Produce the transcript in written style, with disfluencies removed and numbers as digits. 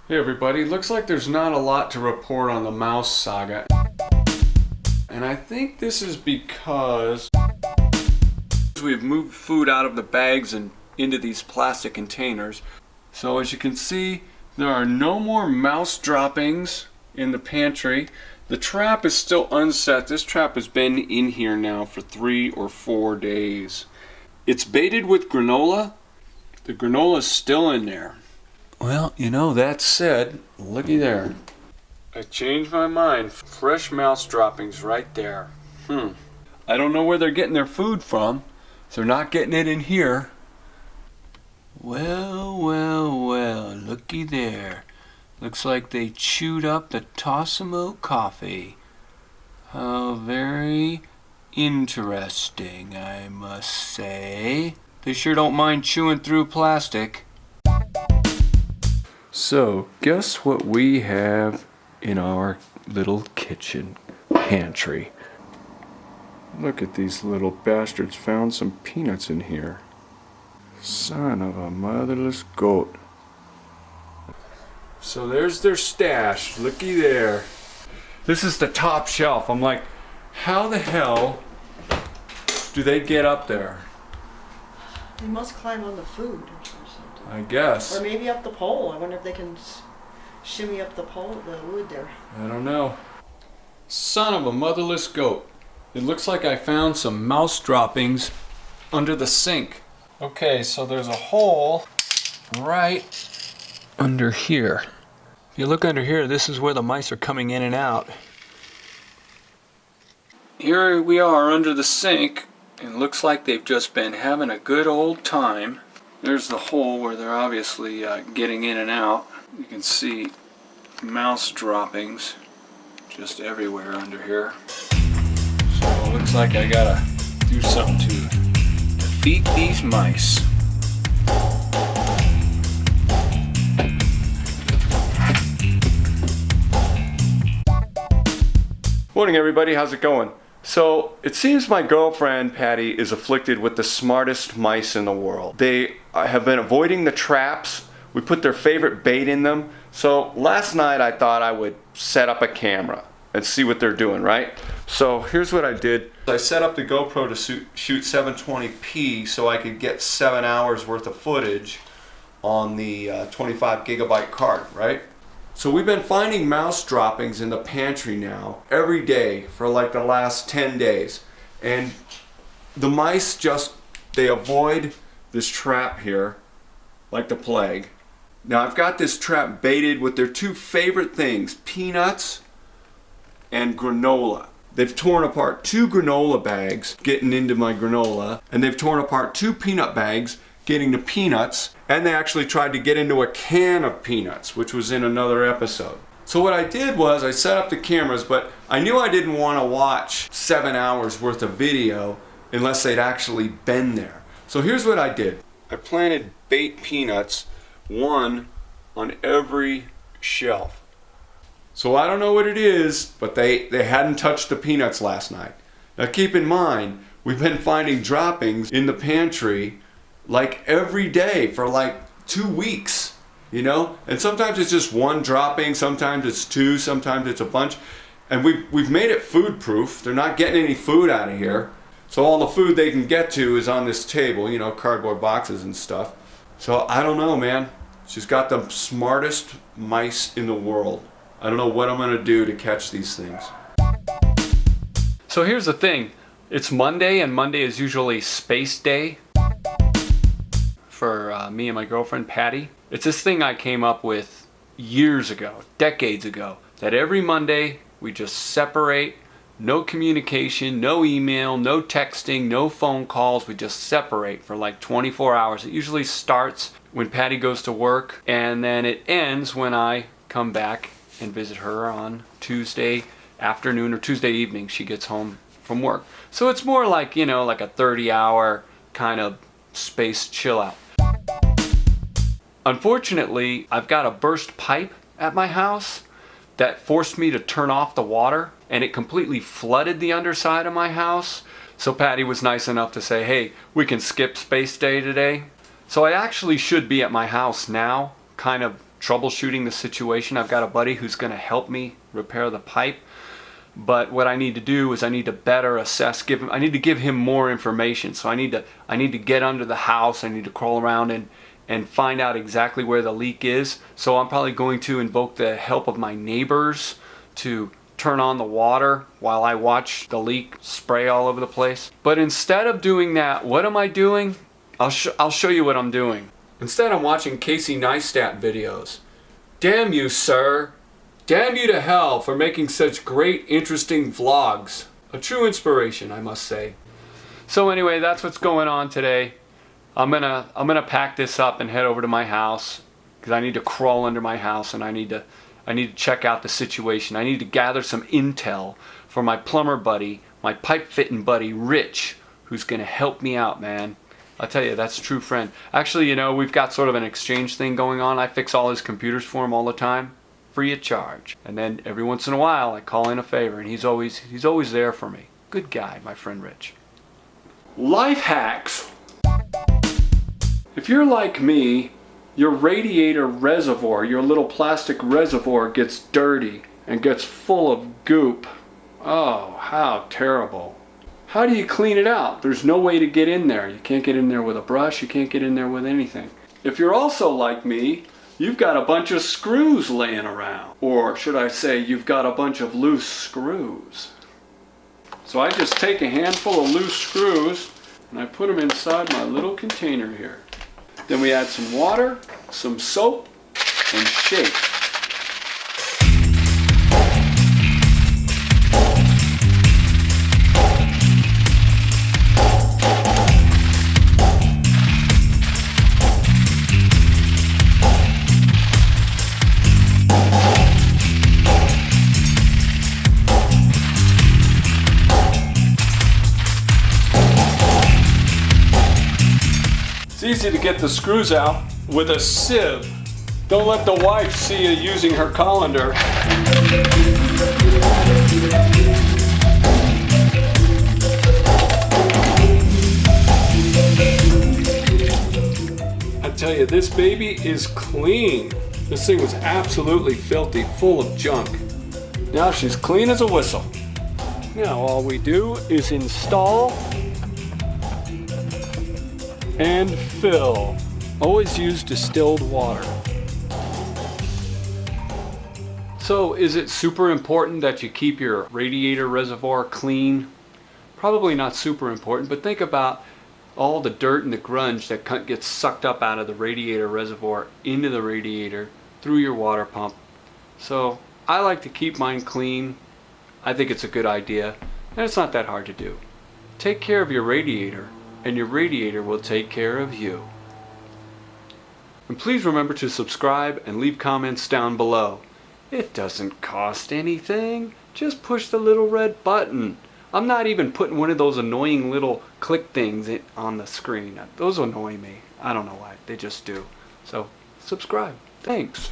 Hey everybody, looks like there's not a lot to report on the mouse saga. And I think this is because we've moved food out of the bags and into these plastic containers. So as you can see, there are no more mouse droppings in the pantry. The trap is still unset. This trap has been in here now for 3 or 4 days. It's baited with granola. The granola's still in there. Well, you know, that said, looky there. I changed my mind. Fresh mouse droppings right there. I don't know where they're getting their food from. So they're not getting it in here. Well, looky there. Looks like they chewed up the Tossimo coffee. How very interesting, I must say. They sure don't mind chewing through plastic. So, guess what we have in our little kitchen pantry? Look at these little bastards, found some peanuts in here. Son of a motherless goat. So there's their stash, looky there. This is the top shelf. I'm like, how the hell do they get up there? They must climb on the food or something. I guess. Or maybe up the pole. I wonder if they can shimmy up the pole, the wood there. I don't know. Son of a motherless goat. It looks like I found some mouse droppings under the sink. Okay, so there's a hole right under here. If you look under here, this is where the mice are coming in and out. Here we are under the sink, and it looks like they've just been having a good old time. There's the hole where they're obviously getting in and out. You can see mouse droppings just everywhere under here. So it looks like I gotta do something to defeat these mice. Morning everybody, how's it going? So, it seems my girlfriend, Patty, is afflicted with the smartest mice in the world. They have been avoiding the traps. We put their favorite bait in them. So, last night I thought I would set up a camera and see what they're doing, right? So, here's what I did. I set up the GoPro to shoot 720p so I could get 7 hours worth of footage on the 25 gigabyte card, right? So we've been finding mouse droppings in the pantry now every day for like the last 10 days. And the mice they avoid this trap here like the plague. Now I've got this trap baited with their two favorite things, peanuts and granola. They've torn apart 2 granola bags getting into my granola, and they've torn apart 2 peanut bags getting the peanuts, and they actually tried to get into a can of peanuts, which was in another episode. So what I did was I set up the cameras, but I knew I didn't want to watch 7 hours worth of video unless they'd actually been there. So here's what I did. I planted bait peanuts, 1 on every shelf. So I don't know what it is, but they hadn't touched the peanuts last night. Now keep in mind, we've been finding droppings in the pantry like every day for like 2 weeks, you know? And sometimes it's just 1 dropping, sometimes it's 2, sometimes it's a bunch. And we've made it food proof. They're not getting any food out of here. So all the food they can get to is on this table, you know, cardboard boxes and stuff. So I don't know, man. She's got the smartest mice in the world. I don't know what I'm gonna do to catch these things. So here's the thing. It's Monday, and Monday is usually space day for me and my girlfriend Patty. It's this thing I came up with years ago, decades ago, that every Monday we just separate, no communication, no email, no texting, no phone calls. We just separate for like 24 hours. It usually starts when Patty goes to work, and then it ends when I come back and visit her on Tuesday afternoon or Tuesday evening. She gets home from work. So it's more like, you know, like a 30-hour kind of space chill out. Unfortunately, I've got a burst pipe at my house that forced me to turn off the water, and it completely flooded the underside of my house. So Patty was nice enough to say, hey, we can skip space day today. So I actually should be at my house now, kind of troubleshooting the situation. I've got a buddy who's going to help me repair the pipe. But what I need to do is I need to better assess, I need to give him more information. So I need to get under the house. I need to crawl around and find out exactly where the leak is. So I'm probably going to invoke the help of my neighbors to turn on the water while I watch the leak spray all over the place. But instead of doing that, what am I doing? I'll show you what I'm doing. Instead, I'm watching Casey Neistat videos. Damn you, sir. Damn you to hell for making such great, interesting vlogs. A true inspiration, I must say. So anyway, that's what's going on today. I'm gonna pack this up and head over to my house because I need to crawl under my house and I need to check out the situation. I need to gather some intel for my plumber buddy, my pipe fitting buddy, Rich, who's gonna help me out, man. I'll tell you, that's a true friend. Actually, you know, we've got sort of an exchange thing going on. I fix all his computers for him all the time, free of charge. And then every once in a while, I call in a favor, and he's always there for me. Good guy, my friend Rich. Life hacks. If you're like me, your radiator reservoir, your little plastic reservoir, gets dirty and gets full of goop. Oh, how terrible. How do you clean it out? There's no way to get in there. You can't get in there with a brush. You can't get in there with anything. If you're also like me, you've got a bunch of screws laying around. Or should I say, you've got a bunch of loose screws. So I just take a handful of loose screws and I put them inside my little container here. Then we add some water, some soap, and shake. It's easy to get the screws out with a sieve. Don't let the wife see you using her colander. I tell you, this baby is clean. This thing was absolutely filthy, full of junk. Now she's clean as a whistle. Now all we do is install and fill. Always use distilled water. So is it super important that you keep your radiator reservoir clean? Probably not super important, but think about all the dirt and the grunge that gets sucked up out of the radiator reservoir into the radiator through your water pump. So I like to keep mine clean. I think it's a good idea, and it's not that hard to do. Take care of your radiator, and your radiator will take care of you. And please remember to subscribe and leave comments down below. It doesn't cost anything. Just push the little red button. I'm not even putting one of those annoying little click things on the screen. Those annoy me. I don't know why. They just do. So subscribe. Thanks.